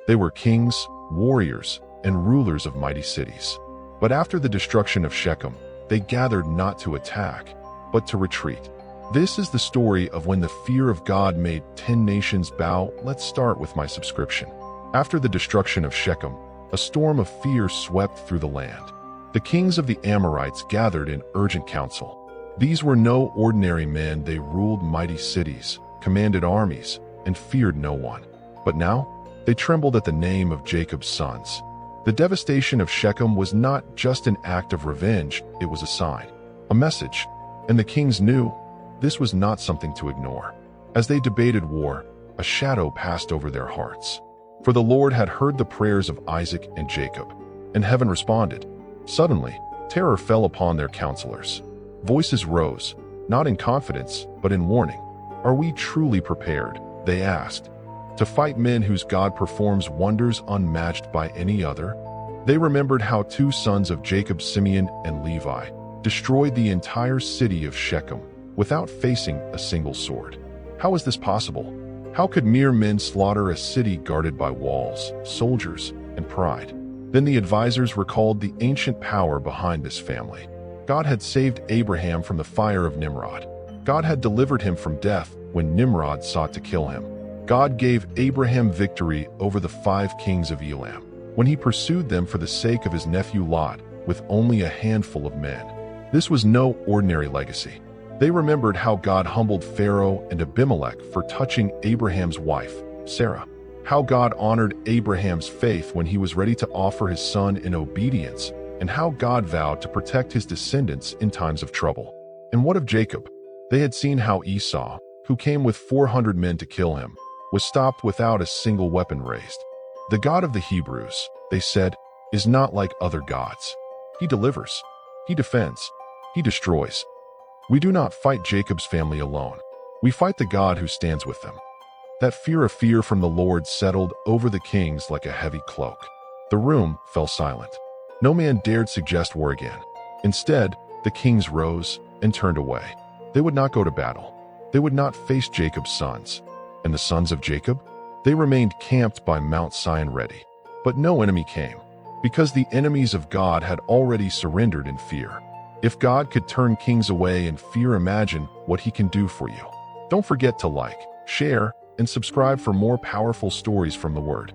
They were kings, warriors, and rulers of mighty cities. But after the destruction of Shechem, they gathered not to attack, but to retreat. This is the story of when the fear of God made 10 nations bow. Let's start with my subscription. After the destruction of Shechem, a storm of fear swept through the land. The kings of the Amorites gathered in urgent council. These were no ordinary men. They ruled mighty cities, commanded armies, and feared no one. But now, they trembled at the name of Jacob's sons. The devastation of Shechem was not just an act of revenge, it was a sign, a message, and the kings knew this was not something to ignore. As they debated war, a shadow passed over their hearts. For the Lord had heard the prayers of Isaac and Jacob, and heaven responded. Suddenly, terror fell upon their counselors. Voices rose, not in confidence, but in warning. Are we truly prepared, they asked, to fight men whose God performs wonders unmatched by any other? They remembered how 2 sons of Jacob, Simeon and Levi, destroyed the entire city of Shechem without facing a single sword. How is this possible? How could mere men slaughter a city guarded by walls, soldiers, and pride? Then the advisors recalled the ancient power behind this family. God had saved Abraham from the fire of Nimrod. God had delivered him from death when Nimrod sought to kill him. God gave Abraham victory over the 5 kings of Elam when he pursued them for the sake of his nephew Lot with only a handful of men. This was no ordinary legacy. They remembered how God humbled Pharaoh and Abimelech for touching Abraham's wife, Sarah. How God honored Abraham's faith when he was ready to offer his son in obedience, and how God vowed to protect his descendants in times of trouble. And what of Jacob? They had seen how Esau, who came with 400 men to kill him, was stopped without a single weapon raised. The God of the Hebrews, they said, is not like other gods. He delivers, he defends, he destroys. We do not fight Jacob's family alone. We fight the God who stands with them. That fear from the Lord settled over the kings like a heavy cloak. The room fell silent. No man dared suggest war again. Instead, the kings rose and turned away. They would not go to battle. They would not face Jacob's sons. And the sons of Jacob? They remained camped by Mount Sion ready. But no enemy came, because the enemies of God had already surrendered in fear. If God could turn kings away in fear, imagine what he can do for you. Don't forget to like, share, and subscribe for more powerful stories from the Word.